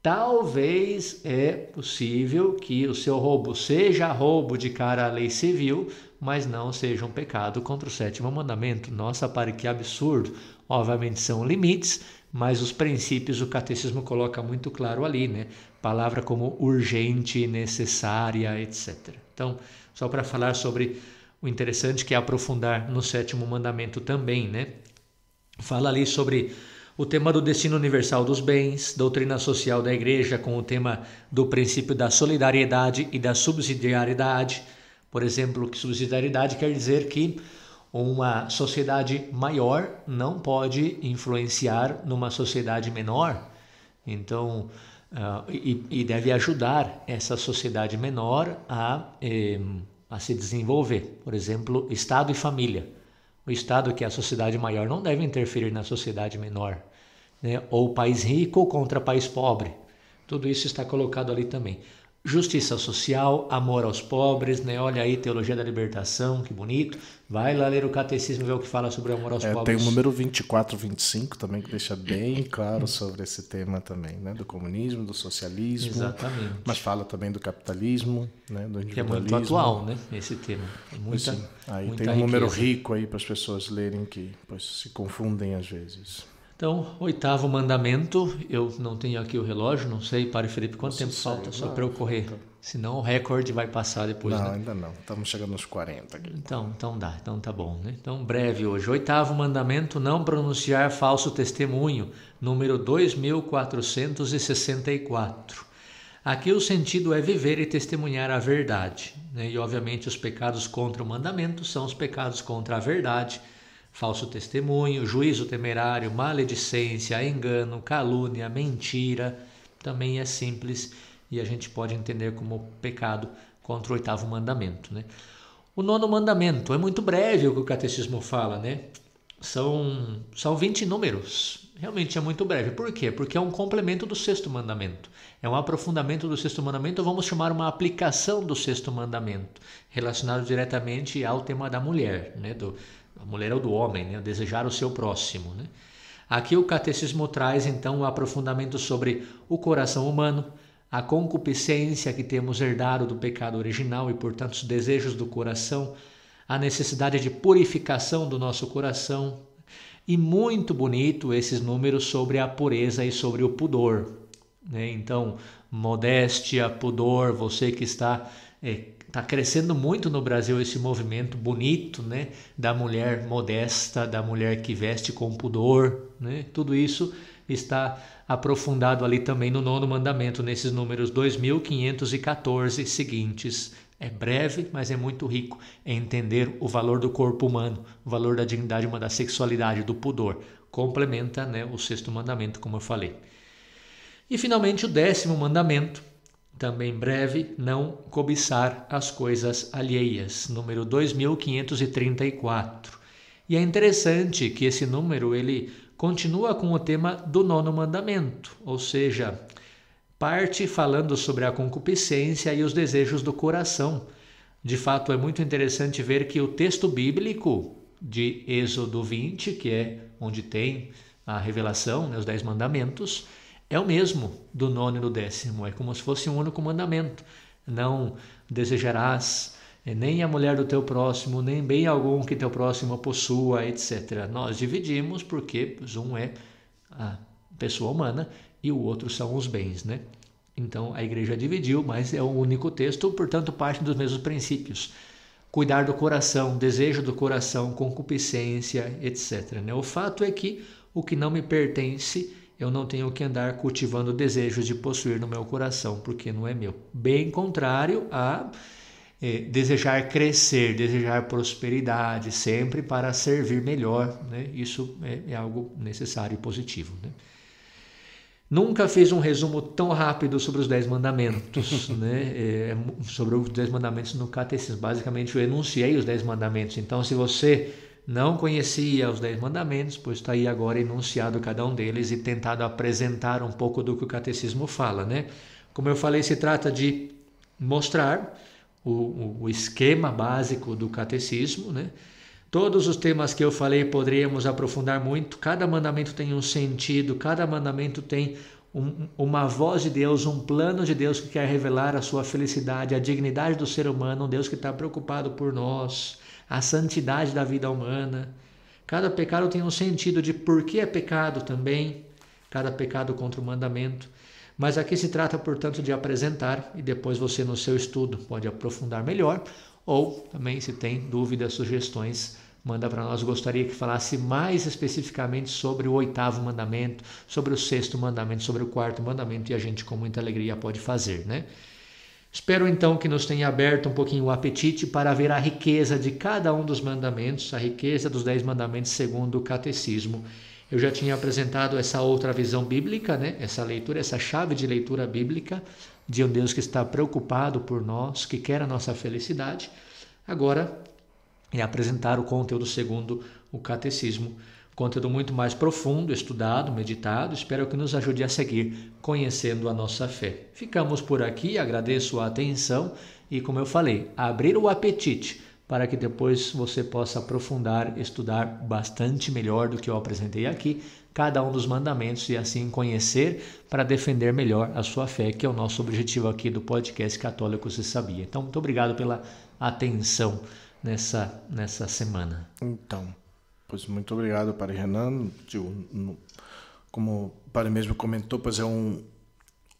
talvez é possível que o seu roubo seja roubo de cara à lei civil, mas não seja um pecado contra o 7º mandamento. Nossa, para que absurdo! Obviamente são limites, mas os princípios o catecismo coloca muito claro ali, né? Palavra como urgente, necessária, etc. Então, só para falar sobre o interessante que é aprofundar no 7º mandamento também, né? Fala ali sobre o tema do destino universal dos bens, doutrina social da igreja com o tema do princípio da solidariedade e da subsidiariedade. Por exemplo, que subsidiariedade quer dizer que uma sociedade maior não pode influenciar numa sociedade menor. Então, e deve ajudar essa sociedade menor a se desenvolver. Por exemplo, Estado e família. O Estado, que é a sociedade maior, não deve interferir na sociedade menor, né? Ou país rico contra país pobre. Tudo isso está colocado ali também. Justiça social, amor aos pobres, né? Olha aí, teologia da libertação, que bonito. Vai lá ler o catecismo e ver o que fala sobre o amor aos pobres. Tem o número 2425 também, que deixa bem claro sobre esse tema também, né? Do comunismo, do socialismo. Exatamente. Mas fala também do capitalismo, né? Do individualismo. Que é muito atual, né? Esse tema. Muita aí muita tem um número riqueza. rico aí para as pessoas lerem que se confundem às vezes. Então, 8º mandamento, eu não tenho aqui o relógio, não sei, Padre Felipe, quanto tempo falta só para eu correr? Então. Senão o recorde vai passar depois, não, né? Ainda não, estamos chegando nos 40 aqui. Então dá, então tá bom, né? Então, breve hoje. 8º mandamento, não pronunciar falso testemunho, número 2464. Aqui o sentido é viver e testemunhar a verdade, né? E obviamente os pecados contra o mandamento são os pecados contra a verdade, falso testemunho, juízo temerário, maledicência, engano, calúnia, mentira, também é simples e a gente pode entender como pecado contra o 8º mandamento, né? O 9º mandamento é muito breve o que o catecismo fala, né? São 20 números, realmente é muito breve. Por quê? Porque é um complemento do 6º mandamento, é um aprofundamento do 6º mandamento, ou vamos chamar uma aplicação do 6º mandamento, relacionado diretamente ao tema da mulher, né? A mulher é o do homem, né? Desejar o seu próximo, né? Aqui o catecismo traz então um aprofundamento sobre o coração humano, a concupiscência que temos herdado do pecado original e, portanto, os desejos do coração, a necessidade de purificação do nosso coração e muito bonito esses números sobre a pureza e sobre o pudor, né? Então, modéstia, pudor, você que está crescendo muito no Brasil esse movimento bonito, né, da mulher modesta, da mulher que veste com pudor, né? Tudo isso está aprofundado ali também no 9º mandamento, nesses números 2514 seguintes. É breve, mas é muito rico em entender o valor do corpo humano, o valor da dignidade humana, da sexualidade, do pudor. Complementa, né, o 6º mandamento, como eu falei. E finalmente o 10º mandamento, também breve, não cobiçar as coisas alheias, número 2534. E é interessante que esse número ele continua com o tema do 9º mandamento, ou seja, parte falando sobre a concupiscência e os desejos do coração. De fato, é muito interessante ver que o texto bíblico de Êxodo 20, que é onde tem a revelação, né, os 10 mandamentos, é o mesmo do 9º e do 10º. É como se fosse um único mandamento. Não desejarás nem a mulher do teu próximo, nem bem algum que teu próximo possua, etc. Nós dividimos porque um é a pessoa humana e o outro são os bens, né? Então a igreja dividiu, mas é o único texto, portanto parte dos mesmos princípios. Cuidar do coração, desejo do coração, concupiscência, etc. Né? O fato é que o que não me pertence, eu não tenho que andar cultivando desejos de possuir no meu coração, porque não é meu. Bem contrário a desejar crescer, desejar prosperidade, sempre para servir melhor, né? Isso é algo necessário e positivo, né? Nunca fiz um resumo tão rápido sobre os 10 mandamentos, né? Sobre os 10 mandamentos no catecismo. Basicamente eu enunciei os 10 mandamentos. Então, se você não conhecia os 10 mandamentos, pois está aí agora enunciado cada um deles e tentado apresentar um pouco do que o catecismo fala, né? Como eu falei, se trata de mostrar o esquema básico do catecismo, né? Todos os temas que eu falei poderíamos aprofundar muito. Cada mandamento tem um sentido, cada mandamento tem uma voz de Deus, um plano de Deus que quer revelar a sua felicidade, a dignidade do ser humano, um Deus que está preocupado por nós, a santidade da vida humana. Cada pecado tem um sentido de por que é pecado também, cada pecado contra o mandamento. Mas aqui se trata, portanto, de apresentar e depois você no seu estudo pode aprofundar melhor ou também se tem dúvidas, sugestões, manda para nós. Gostaria que falasse mais especificamente sobre o 8º mandamento, sobre o 6º mandamento, sobre o 4º mandamento e a gente com muita alegria pode fazer, né? Espero então que nos tenha aberto um pouquinho o apetite para ver a riqueza de cada um dos mandamentos, a riqueza dos 10 mandamentos segundo o catecismo. Eu já tinha apresentado essa outra visão bíblica, né? Essa leitura, essa chave de leitura bíblica de um Deus que está preocupado por nós, que quer a nossa felicidade. Agora é apresentar o conteúdo segundo o catecismo, conteúdo muito mais profundo, estudado, meditado. Espero que nos ajude a seguir conhecendo a nossa fé. Ficamos por aqui, agradeço a atenção e, como eu falei, abrir o apetite para que depois você possa aprofundar, estudar bastante melhor do que eu apresentei aqui, cada um dos mandamentos e assim conhecer para defender melhor a sua fé, que é o nosso objetivo aqui do podcast Católico Se Sabia. Então, muito obrigado pela atenção nessa semana. Então, pois muito obrigado, Padre Renan. Como o Padre mesmo comentou, pois é um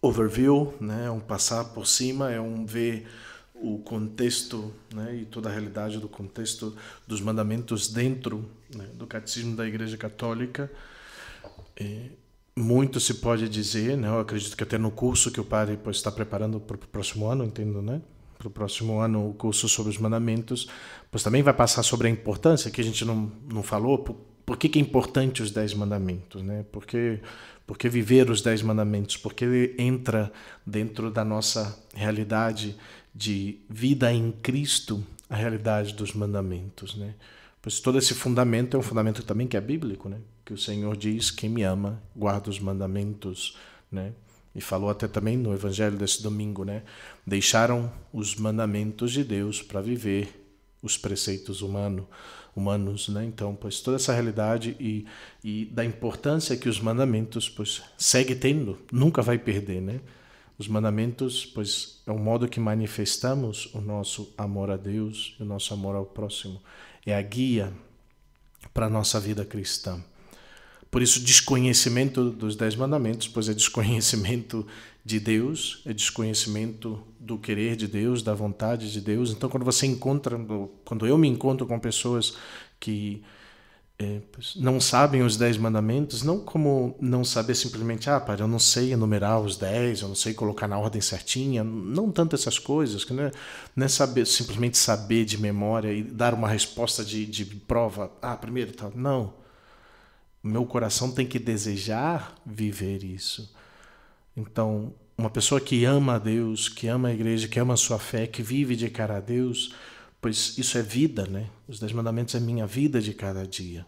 overview, né? É um passar por cima, é um ver o contexto, né, e toda a realidade do contexto dos mandamentos dentro, né, do catecismo da Igreja Católica. Muito se pode dizer, né? Eu acredito que até no curso que o padre está preparando para o próximo ano, entendo, né? Para o próximo ano, o curso sobre os mandamentos, pois também vai passar sobre a importância, que a gente não falou, por que é importante os 10 mandamentos, né? Por que viver os 10 mandamentos? Porque ele entra dentro da nossa realidade de vida em Cristo, a realidade dos mandamentos, né? Pois todo esse fundamento é um fundamento também que é bíblico, né? Que o Senhor diz: quem me ama, guarda os mandamentos, né? E falou até também no evangelho desse domingo, né? Deixaram os mandamentos de Deus para viver os preceitos humanos, né? Então, pois toda essa realidade e da importância que os mandamentos, pois segue tendo, nunca vai perder, né? Os mandamentos, pois é o modo que manifestamos o nosso amor a Deus e o nosso amor ao próximo. É a guia para a nossa vida cristã. Por isso, desconhecimento dos 10 mandamentos, pois é desconhecimento de Deus, é desconhecimento do querer de Deus, da vontade de Deus. Então, quando eu me encontro com pessoas que não sabem os 10 mandamentos, não como não saber simplesmente, Padre, eu não sei enumerar os 10, eu não sei colocar na ordem certinha, não tanto essas coisas, que não é saber, simplesmente saber de memória e dar uma resposta de prova, primeiro tal, não. Meu coração tem que desejar viver isso. Então, uma pessoa que ama a Deus, que ama a igreja, que ama a sua fé, que vive de cara a Deus, pois isso é vida, né? Os 10 mandamentos é minha vida de cada dia.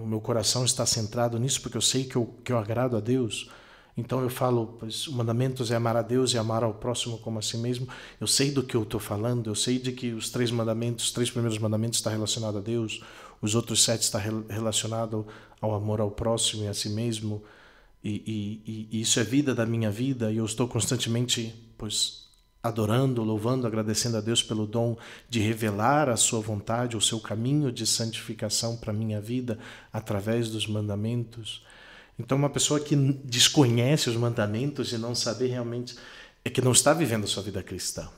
O meu coração está centrado nisso porque eu sei que eu agrado a Deus. Então eu falo, pois, os mandamentos é amar a Deus e amar ao próximo como a si mesmo. Eu sei do que eu estou falando, eu sei de que os 3 primeiros mandamentos estão relacionados a Deus, os outros 7 estão relacionados ao amor ao próximo e a si mesmo. E isso é vida da minha vida, e eu estou constantemente, pois, adorando, louvando, agradecendo a Deus pelo dom de revelar a sua vontade, o seu caminho de santificação para a minha vida através dos mandamentos. Então, uma pessoa que desconhece os mandamentos e não sabe realmente, é que não está vivendo a sua vida cristã,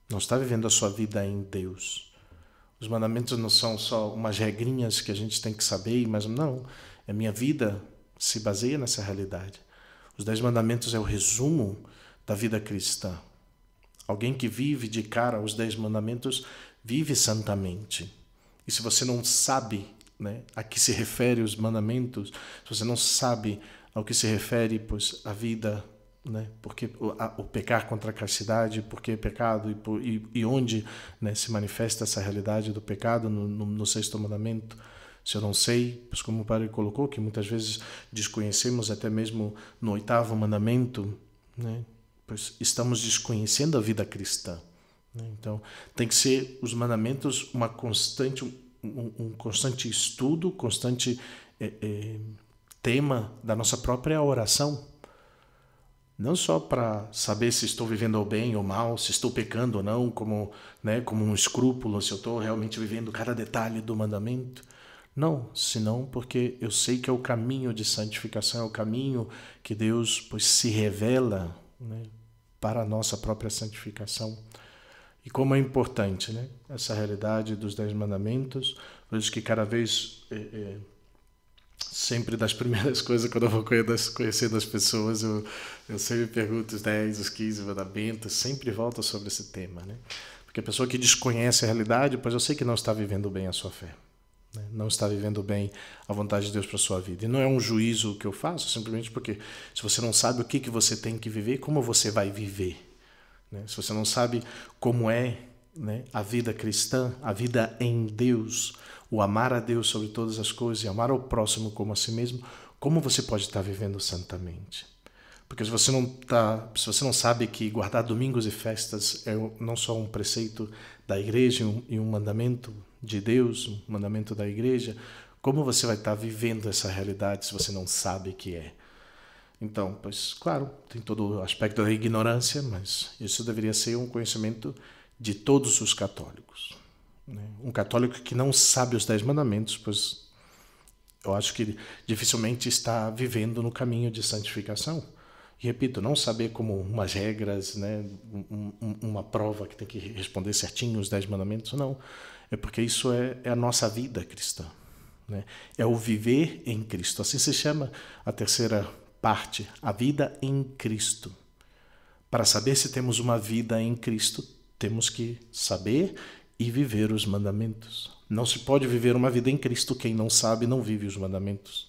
não está vivendo a sua vida em Deus. Os mandamentos não são só umas regrinhas que a gente tem que saber, mas não, é minha vida se baseia nessa realidade. Os 10 mandamentos é o resumo da vida cristã. Alguém que vive de cara aos 10 mandamentos vive santamente. E se você não sabe, né, a que se refere os mandamentos, se você não sabe ao que se refere, pois, a vida, né, porque o pecar contra a castidade, porque é pecado e onde, né, se manifesta essa realidade do pecado no 6º mandamento. Se eu não sei, pois como o padre colocou, que muitas vezes desconhecemos até mesmo no 8º mandamento, né, pois estamos desconhecendo a vida cristã. Né? Então, tem que ser os mandamentos um constante estudo, constante tema da nossa própria oração. Não só para saber se estou vivendo bem ou mal, se estou pecando ou não, como um escrúpulo, se eu estou realmente vivendo cada detalhe do mandamento. Não, senão porque eu sei que é o caminho de santificação, é o caminho que Deus, pois, se revela, né, para a nossa própria santificação. E como é importante, né, essa realidade dos 10 mandamentos, por isso que cada vez, sempre das primeiras coisas, quando eu vou conhecendo as pessoas, eu sempre pergunto os 10, os 15 mandamentos, sempre volto sobre esse tema, né? Porque a pessoa que desconhece a realidade, pois eu sei que não está vivendo bem a sua fé. Não está vivendo bem a vontade de Deus para a sua vida. E não é um juízo que eu faço, simplesmente porque se você não sabe o que você tem que viver, como você vai viver? Se você não sabe como é, né, a vida cristã, a vida em Deus, o amar a Deus sobre todas as coisas e amar ao próximo como a si mesmo, como você pode estar vivendo santamente? Porque se você não sabe que guardar domingos e festas é não só um preceito da igreja e um mandamento de Deus, um mandamento da igreja, como você vai estar vivendo essa realidade se você não sabe que é? Então, pois, claro, tem todo o aspecto da ignorância, mas isso deveria ser um conhecimento de todos os católicos. Um católico que não sabe os 10 mandamentos, pois eu acho que dificilmente está vivendo no caminho de santificação. E repito, não saber como umas regras, né, uma prova que tem que responder certinho os 10 mandamentos, não. É porque isso é a nossa vida cristã. Né? É o viver em Cristo. Assim se chama a terceira parte, a vida em Cristo. Para saber se temos uma vida em Cristo, temos que saber e viver os mandamentos. Não se pode viver uma vida em Cristo quem não sabe, não vive os mandamentos.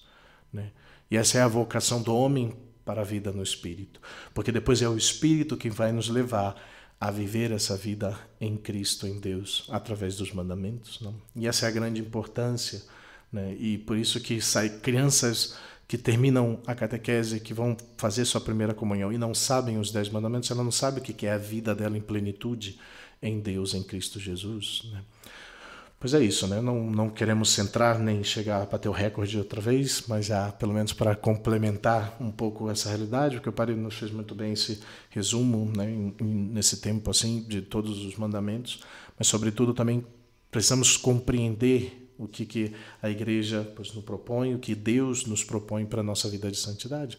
Né? E essa é a vocação do homem para a vida no Espírito. Porque depois é o Espírito quem vai nos levar a viver essa vida em Cristo, em Deus, através dos mandamentos. Não? E essa é a grande importância. Né? E por isso que crianças que terminam a catequese, que vão fazer sua primeira comunhão e não sabem os 10 mandamentos, ela não sabe o que é a vida dela em plenitude em Deus, em Cristo Jesus. Né? Pois é isso, né? Não queremos centrar nem chegar a bater o recorde outra vez, mas já pelo menos para complementar um pouco essa realidade, porque o padre nos fez muito bem esse resumo, né, nesse tempo assim de todos os mandamentos, mas sobretudo também precisamos compreender o que a igreja, pois, nos propõe, o que Deus nos propõe para a nossa vida de santidade.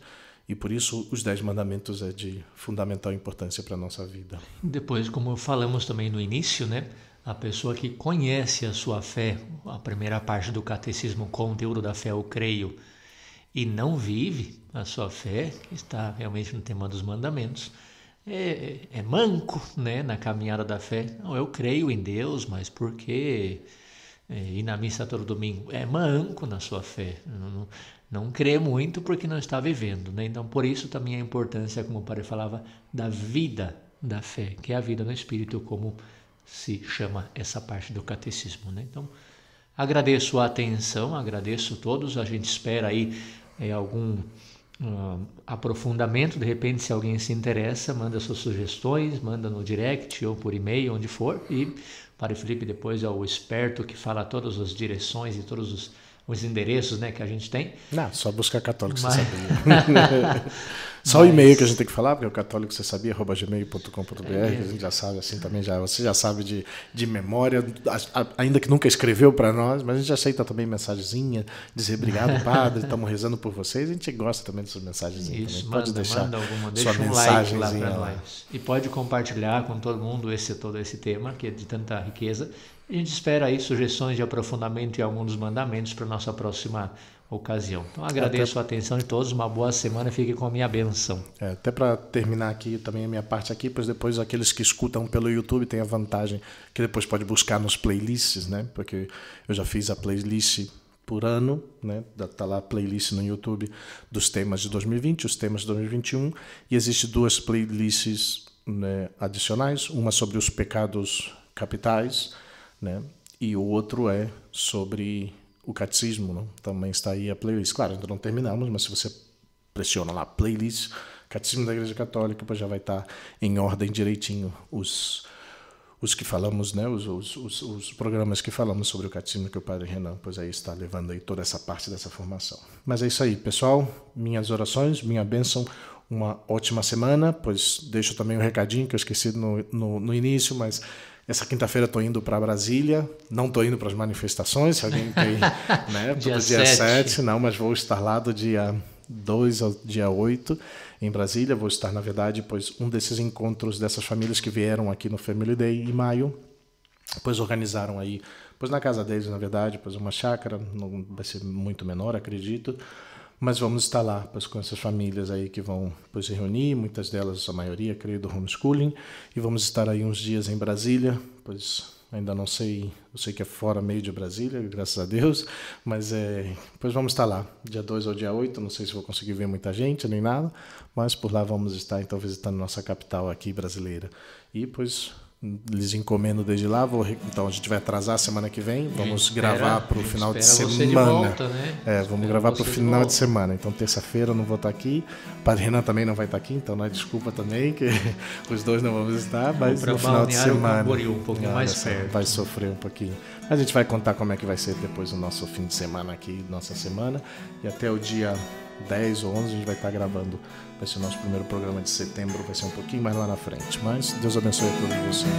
E por isso os 10 mandamentos é de fundamental importância para a nossa vida. Depois, como falamos também no início, né? A pessoa que conhece a sua fé, a primeira parte do catecismo, o conteúdo da fé, eu creio, e não vive a sua fé, que está realmente no tema dos mandamentos, é manco, né, na caminhada da fé. Não, eu creio em Deus, mas por que ir na missa todo domingo? É manco na sua fé. Não crê muito porque não está vivendo, né? Então, por isso também a importância, como o padre falava, da vida da fé, que é a vida no Espírito, como se chama essa parte do catecismo, né? Então, agradeço a atenção, agradeço a todos. A gente espera aí algum aprofundamento. De repente, se alguém se interessa, manda suas sugestões, manda no direct ou por e-mail, onde for. E o Padre Felipe depois é o esperto que fala todas as direções e todos os endereços, né, que a gente tem. Não, só buscar Católico Você Sabia. Só o e-mail que a gente tem que falar, porque é o católicocesabia@gmail.com.br, que a gente já sabe, assim também você já sabe de memória, ainda que nunca escreveu para nós, mas a gente aceita também mensagenzinha, dizer obrigado, padre, estamos rezando por vocês, a gente gosta também dessas mensagenzinhas. Isso, também. Pode deixar deixa um like lá para nós. E pode compartilhar com todo mundo todo esse tema, que é de tanta riqueza. A gente espera aí sugestões de aprofundamento em algum dos mandamentos para a nossa próxima ocasião. Então agradeço a atenção de todos, uma boa semana, fique com a minha benção. Até para terminar aqui também a minha parte aqui, pois depois aqueles que escutam pelo YouTube têm a vantagem que depois pode buscar nos playlists, né? Porque eu já fiz a playlist por ano, né? Tá lá a playlist no YouTube dos temas de 2020, os temas de 2021, e existe 2 playlists, né, adicionais, uma sobre os pecados capitais, né? E o outro é sobre o catecismo, não? Também está aí a playlist. Claro, ainda não terminamos, mas se você pressiona lá, playlist, Catecismo da Igreja Católica, pois já vai estar em ordem direitinho os que falamos, né? Os programas que falamos sobre o catecismo, que o Padre Renan, pois aí está levando aí toda essa parte dessa formação. Mas é isso aí, pessoal. Minhas orações, minha bênção, uma ótima semana, pois deixo também um recadinho que eu esqueci no início, mas essa quinta-feira estou indo para Brasília, não estou indo para as manifestações, se alguém tem, né, dia 7, não, mas vou estar lá do dia 2 ao dia 8 em Brasília, vou estar, na verdade, pois um desses encontros dessas famílias que vieram aqui no Family Day em maio, pois organizaram aí, pois na casa deles, na verdade, pois uma chácara, não vai ser muito menor, acredito, mas vamos estar lá, pois, com essas famílias aí que vão, pois, se reunir, muitas delas, a maioria, creio, do homeschooling, e vamos estar aí uns dias em Brasília, pois ainda não sei, eu sei que é fora meio de Brasília, graças a Deus, mas pois vamos estar lá, dia 2 ao dia 8, não sei se vou conseguir ver muita gente, nem nada, mas por lá vamos estar, então, visitando nossa capital aqui brasileira. E, pois, lhes encomendo desde lá, então a gente vai atrasar semana que vem, vamos gravar para o final de semana. De volta, né? Vamos gravar para o final de semana, então terça-feira eu não vou estar aqui, o Padre Renan também não vai estar aqui, então não é desculpa também que os dois não vamos estar, mas no final de semana um pouquinho mais perto. Vai sofrer um pouquinho. A gente vai contar como é que vai ser depois o nosso fim de semana aqui, nossa semana, e até o dia 10 ou 11 a gente vai estar gravando. Vai ser o nosso primeiro programa de setembro, vai ser um pouquinho mais lá na frente. Mas Deus abençoe a todos vocês.